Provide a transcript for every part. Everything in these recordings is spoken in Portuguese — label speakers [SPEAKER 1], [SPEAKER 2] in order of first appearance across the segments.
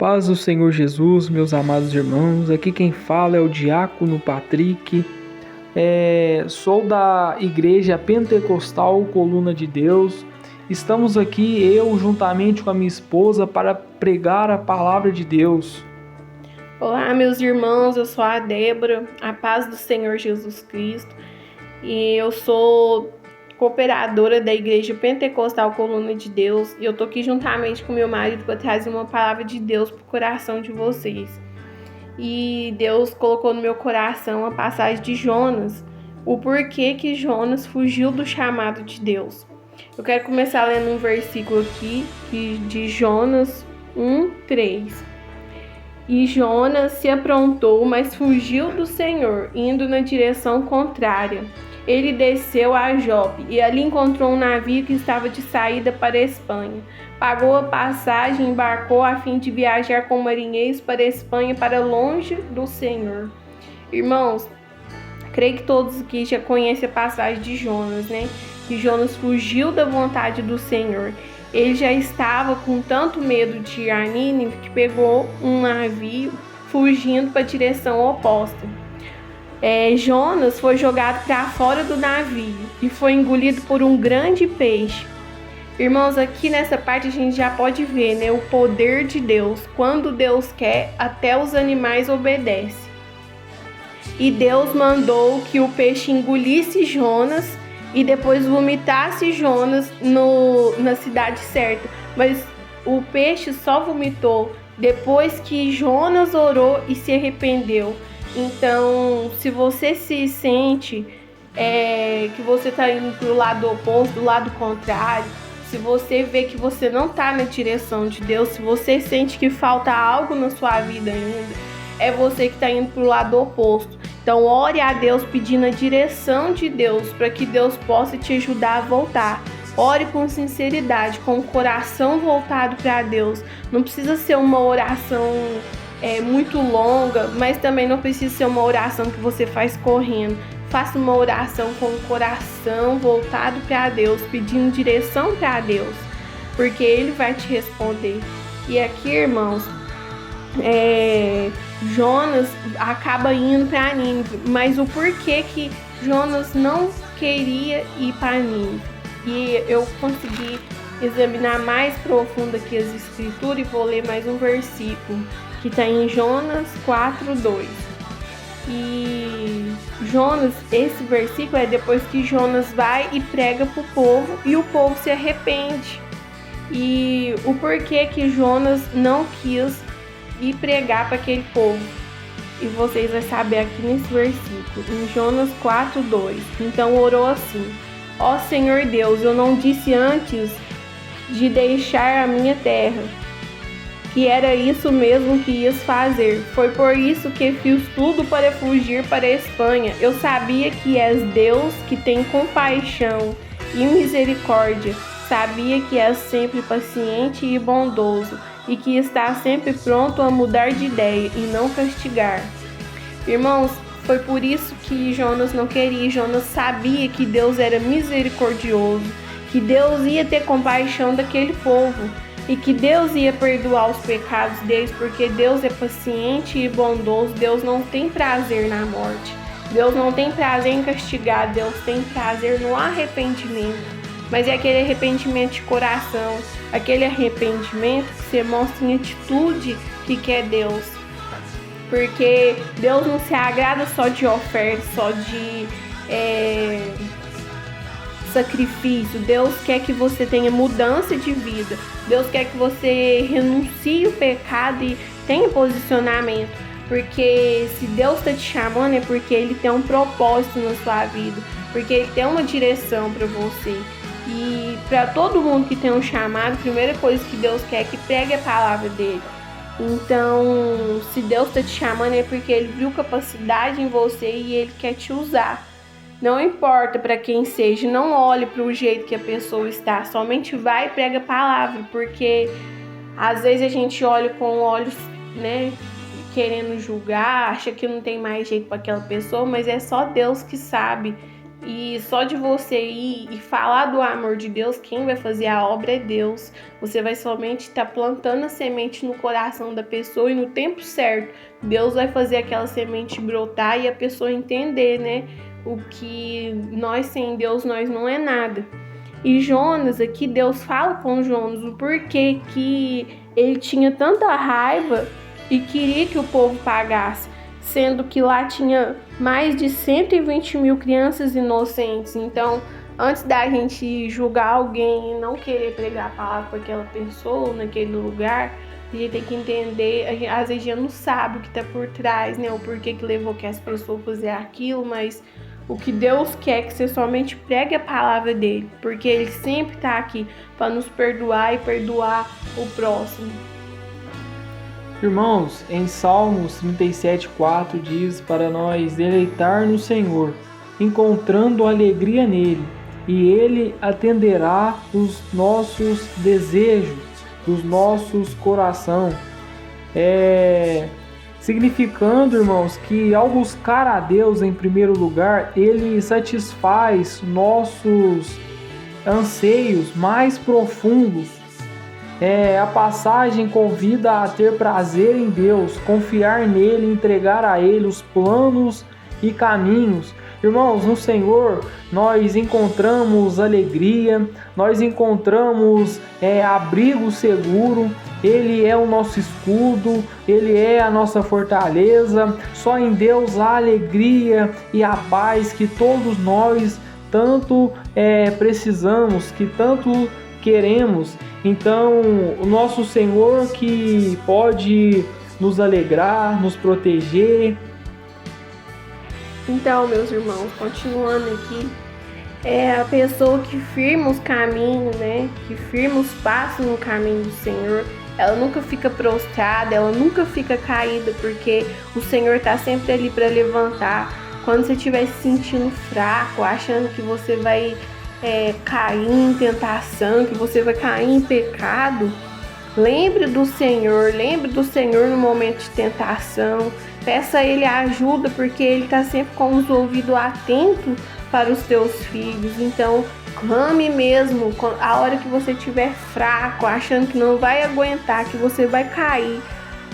[SPEAKER 1] paz do Senhor Jesus, meus amados irmãos, aqui quem fala é o Diácono Patrick, sou da Igreja Pentecostal Coluna de Deus. Estamos aqui, eu juntamente com a minha esposa, para pregar a palavra de Deus.
[SPEAKER 2] Olá, meus irmãos, eu sou a Débora, a paz do Senhor Jesus Cristo, e eu sou cooperadora da Igreja Pentecostal Coluna de Deus, e eu tô aqui juntamente com meu marido para trazer uma palavra de Deus pro coração de vocês. E Deus colocou no meu coração a passagem de Jonas, o porquê que Jonas fugiu do chamado de Deus. Eu quero começar lendo um versículo aqui de Jonas 1:3. E Jonas se aprontou, mas fugiu do Senhor, indo na direção contrária. Ele desceu a Jope e ali encontrou um navio que estava de saída para a Espanha. Pagou a passagem e embarcou a fim de viajar com marinheiros para a Espanha, para longe do Senhor. Irmãos, creio que todos aqui já conhecem a passagem de Jonas, né? Que Jonas fugiu da vontade do Senhor. Ele já estava com tanto medo de ir a Nínive que pegou um navio fugindo para a direção oposta. Jonas foi jogado para fora do navio e foi engolido por um grande peixe. Irmãos, aqui nessa parte a gente já pode ver, né, o poder de Deus. Quando Deus quer, até os animais obedecem. E Deus mandou que o peixe engolisse Jonas e depois vomitasse Jonas na cidade certa. Mas o peixe só vomitou depois que Jonas orou e se arrependeu. Então, se você se sente que você está indo para o lado oposto, do lado contrário, se você vê que você não está na direção de Deus, se você sente que falta algo na sua vida ainda, é você que está indo para o lado oposto. Então, ore a Deus pedindo a direção de Deus para que Deus possa te ajudar a voltar. Ore com sinceridade, com o coração voltado para Deus. Não precisa ser uma oração muito longa, mas também não precisa ser uma oração que você faz correndo. Faça uma oração com o coração voltado para Deus, pedindo direção para Deus, porque Ele vai te responder. E aqui, irmãos, Jonas acaba indo para Nínive, mas o porquê que Jonas não queria ir para Nínive? E eu consegui examinar mais profundo aqui as escrituras e vou ler mais um versículo que está em Jonas 4:2. E Jonas, esse versículo é depois que Jonas vai e prega para o povo e o povo se arrepende. E o porquê que Jonas não quis ir pregar para aquele povo, e vocês vão saber aqui nesse versículo, em Jonas 4:2. Então orou assim: ó Senhor Deus, eu não disse antes de deixar a minha terra que era isso mesmo que ias fazer. Foi por isso que fiz tudo para fugir para a Espanha. Eu sabia que és Deus que tem compaixão e misericórdia. Sabia que és sempre paciente e bondoso e que está sempre pronto a mudar de ideia e não castigar. Irmãos, foi por isso que Jonas não queria. Jonas sabia que Deus era misericordioso, que Deus ia ter compaixão daquele povo e que Deus ia perdoar os pecados deles, porque Deus é paciente e bondoso. Deus não tem prazer na morte, Deus não tem prazer em castigar, Deus tem prazer no arrependimento. Mas é aquele arrependimento de coração, aquele arrependimento que você mostra em atitude que quer Deus. Porque Deus não se agrada só de oferta, só de sacrifício. Deus quer que você tenha mudança de vida. Deus quer que você renuncie o pecado e tenha posicionamento. Porque se Deus está te chamando é porque Ele tem um propósito na sua vida, porque Ele tem uma direção para você. E para todo mundo que tem um chamado, a primeira coisa que Deus quer é que pregue a palavra dele. Então, se Deus está te chamando é porque Ele viu capacidade em você e Ele quer te usar. Não importa para quem seja, não olhe para o jeito que a pessoa está, somente vai e prega a palavra, porque às vezes a gente olha com olhos, né, querendo julgar, acha que não tem mais jeito para aquela pessoa, mas é só Deus que sabe E só de você ir e falar do amor de Deus, quem vai fazer a obra é Deus. Você vai somente estar plantando a semente no coração da pessoa e no tempo certo, Deus vai fazer aquela semente brotar e a pessoa entender, né? O que nós sem Deus, nós não é nada. E Jonas, aqui Deus fala com Jonas o porquê que ele tinha tanta raiva e queria que o povo pagasse, sendo que lá tinha mais de 120 mil crianças inocentes. Então, antes da gente julgar alguém e não querer pregar a palavra para aquela pessoa naquele lugar, a gente tem que entender, às vezes a gente não sabe o que está por trás, né? O porquê que levou que as pessoas a fazer aquilo, mas o que Deus quer é que você somente pregue a palavra dele, porque ele sempre está aqui para nos perdoar e perdoar o próximo.
[SPEAKER 1] Irmãos, em Salmos 37:4 diz para nós deleitar no Senhor, encontrando alegria nele, e ele atenderá os nossos desejos, dos nossos corações. Significando, irmãos, que ao buscar a Deus em primeiro lugar, ele satisfaz nossos anseios mais profundos. A passagem convida a ter prazer em Deus, confiar nele, entregar a ele os planos e caminhos. Irmãos, no Senhor nós encontramos alegria, nós encontramos abrigo seguro. Ele é o nosso escudo, Ele é a nossa fortaleza. Só em Deus há alegria e a paz que todos nós tanto precisamos, que tanto queremos. Então, o nosso Senhor que pode nos alegrar, nos proteger.
[SPEAKER 2] Então, meus irmãos, continuando aqui, a pessoa que firma os caminhos, né? Que firma os passos no caminho do Senhor, ela nunca fica prostrada, ela nunca fica caída, porque o Senhor está sempre ali para levantar. Quando você estiver se sentindo fraco, achando que você vai cair em tentação, que você vai cair em pecado, lembre do Senhor no momento de tentação, peça a Ele ajuda, porque Ele está sempre com os ouvidos atentos para os teus filhos. Então, clame mesmo, a hora que você estiver fraco, achando que não vai aguentar, que você vai cair,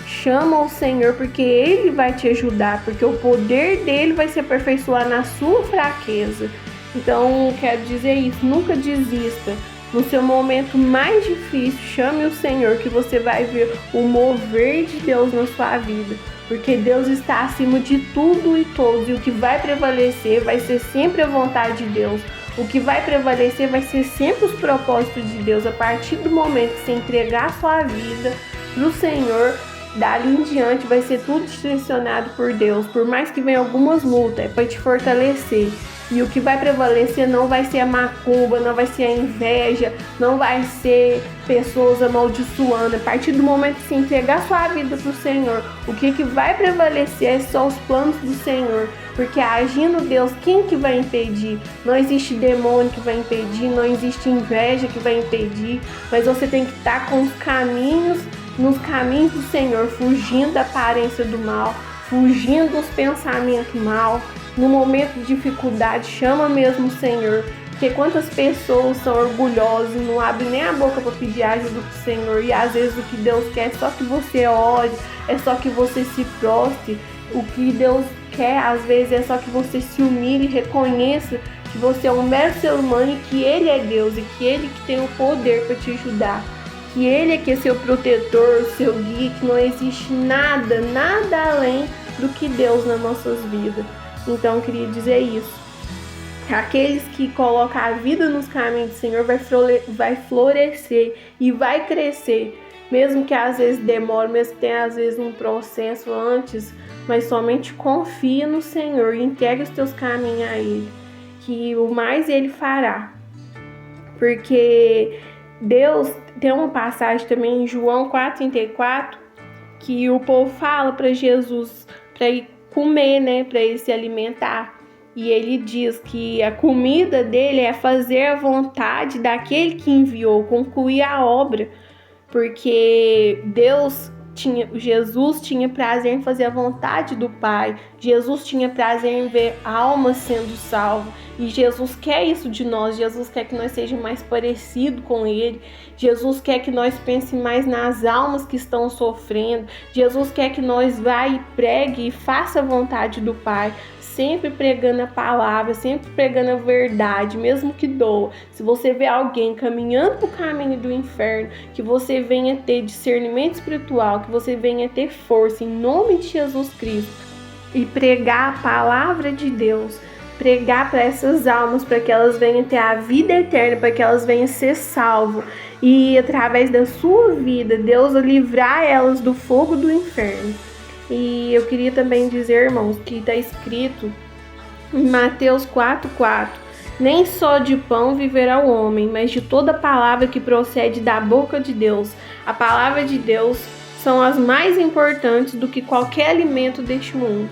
[SPEAKER 2] chama o Senhor, porque Ele vai te ajudar, porque o poder dele vai se aperfeiçoar na sua fraqueza. Então, quero dizer isso, nunca desista. No seu momento mais difícil, chame o Senhor, que você vai ver o mover de Deus na sua vida. Porque Deus está acima de tudo e todos. E o que vai prevalecer vai ser sempre a vontade de Deus. O que vai prevalecer vai ser sempre os propósitos de Deus. A partir do momento que você entregar a sua vida para o Senhor, dali em diante vai ser tudo direcionado por Deus. Por mais que venham algumas lutas, é para te fortalecer. E o que vai prevalecer não vai ser a macumba, não vai ser a inveja, não vai ser pessoas amaldiçoando. A partir do momento que você entregar sua vida para o Senhor, o que vai prevalecer são os planos do Senhor. Porque agindo Deus, quem que vai impedir? Não existe demônio que vai impedir, não existe inveja que vai impedir. Mas você tem que estar com os caminhos, nos caminhos do Senhor, fugindo da aparência do mal, fugindo dos pensamentos mal. No momento de dificuldade, chama mesmo o Senhor, porque quantas pessoas são orgulhosas e não abrem nem a boca para pedir ajuda do Senhor, e às vezes o que Deus quer é só que você ore, é só que você se prostre. O que Deus quer às vezes é só que você se humilhe e reconheça que você é um mero ser humano e que Ele é Deus, e que Ele que tem o poder para te ajudar, que Ele é que é seu protetor, seu guia, que não existe nada além do que Deus nas nossas vidas. Então, eu queria dizer isso. Aqueles que colocam a vida nos caminhos do Senhor vai florescer e vai crescer. Mesmo que às vezes demore, mesmo que tenha às vezes um processo antes, mas somente confia no Senhor e entrega os teus caminhos a Ele, que o mais Ele fará. Porque Deus tem uma passagem também em João 4,34, que o povo fala para Jesus para ir comer, né, para ele se alimentar. E ele diz que a comida dele é fazer a vontade daquele que enviou, concluir a obra, porque Deus Jesus tinha prazer em fazer a vontade do Pai. Jesus tinha prazer em ver almas sendo salvas. E Jesus quer isso de nós. Jesus quer que nós sejamos mais parecidos com Ele. Jesus quer que nós pensemos mais nas almas que estão sofrendo. Jesus quer que nós vá e pregue e faça a vontade do Pai. Sempre pregando a palavra, sempre pregando a verdade, mesmo que doa. Se você vê alguém caminhando para o caminho do inferno, que você venha ter discernimento espiritual, que você venha ter força em nome de Jesus Cristo e pregar a palavra de Deus, pregar para essas almas, para que elas venham ter a vida eterna, para que elas venham ser salvas e através da sua vida, Deus livrar elas do fogo do inferno. E eu queria também dizer, irmãos, que está escrito em Mateus 4,4: nem só de pão viverá o homem, mas de toda palavra que procede da boca de Deus. A palavra de Deus são as mais importantes do que qualquer alimento deste mundo.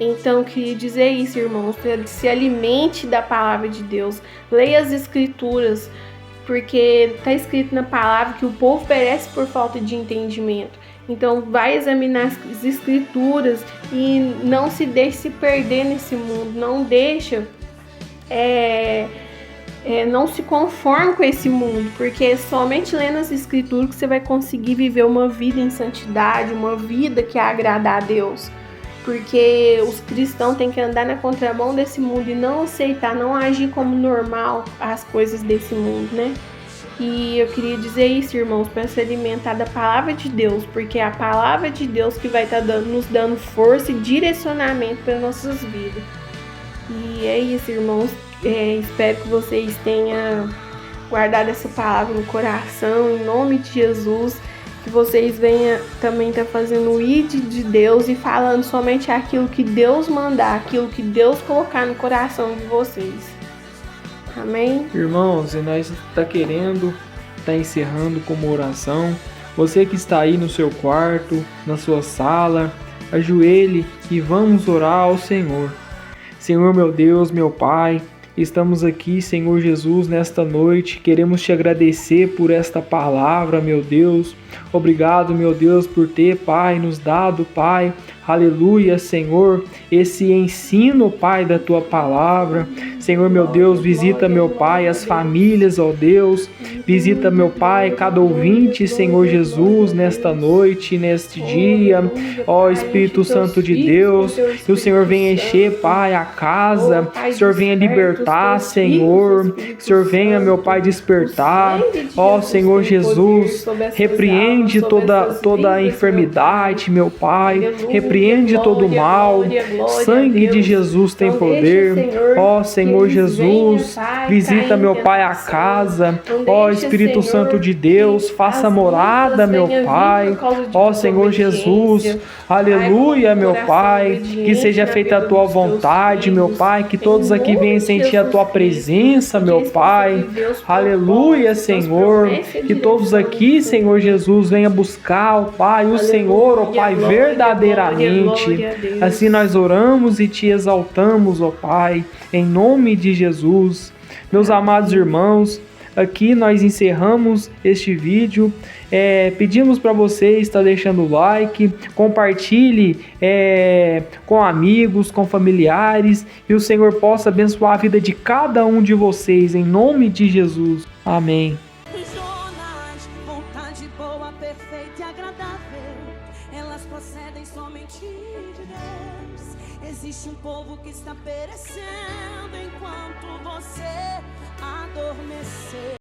[SPEAKER 2] Então, eu queria dizer isso, irmãos, se alimente da palavra de Deus, leia as escrituras, porque está escrito na palavra que o povo perece por falta de entendimento. Então vai examinar as escrituras e não se deixe se perder nesse mundo, não deixa, não se conforme com esse mundo, porque é somente lendo as escrituras que você vai conseguir viver uma vida em santidade, uma vida que agrada a Deus. Porque os cristãos têm que andar na contramão desse mundo e não aceitar, não agir como normal as coisas desse mundo, né? E eu queria dizer isso, irmãos, para se alimentar da palavra de Deus, porque é a palavra de Deus que vai estar nos dando força e direcionamento para nossas vidas. E é isso, irmãos. Espero que vocês tenham guardado essa palavra no coração, em nome de Jesus. Que vocês venham também estar fazendo o ID de Deus e falando somente aquilo que Deus mandar, aquilo que Deus colocar no coração de vocês. Amém?
[SPEAKER 1] Irmãos, e nós está encerrando com uma oração. Você que está aí no seu quarto, na sua sala, ajoelhe e vamos orar ao Senhor. Senhor, meu Deus, meu Pai, estamos aqui, Senhor Jesus, nesta noite. Queremos te agradecer por esta palavra, meu Deus. Obrigado, meu Deus, por ter, Pai, nos dado, Pai, aleluia, Senhor, esse ensino, Pai, da tua palavra. Senhor, meu Deus, visita, meu Pai, as famílias, ó Deus. Visita, meu Pai, cada ouvinte, Senhor Jesus, nesta noite, neste dia. Ó Espírito Santo de Deus, que o Senhor venha encher, Pai, a casa. Que o Senhor venha libertar, Senhor. Que o Senhor venha, meu Pai, despertar. Ó Senhor Jesus, repreende toda a enfermidade, meu Pai. Repreende todo o mal. Sangue de Jesus tem poder. Ó Senhor Jesus, visita, meu Pai, a casa. Ó Espírito Santo de Deus, faça morada, meu Pai. Ó Senhor Jesus, aleluia, meu Pai. Que seja feita a tua vontade, meu Pai. Que todos aqui venham sentir a tua presença, meu Pai. Aleluia, Senhor. Que todos aqui, Senhor Jesus, venham buscar, ó Pai, o Senhor, ó Pai, verdadeiramente. Assim nós oramos e te exaltamos, ó Pai, em nome de Jesus. Meus amados irmãos, aqui nós encerramos este vídeo. Pedimos para você estar deixando o like, compartilhe com amigos, com familiares, e o Senhor possa abençoar a vida de cada um de vocês, em nome de Jesus. Amém.
[SPEAKER 3] Vontade boa, perfeita e agradável, elas procedem somente de Deus. Existe um povo que está perecendo enquanto você adormecer.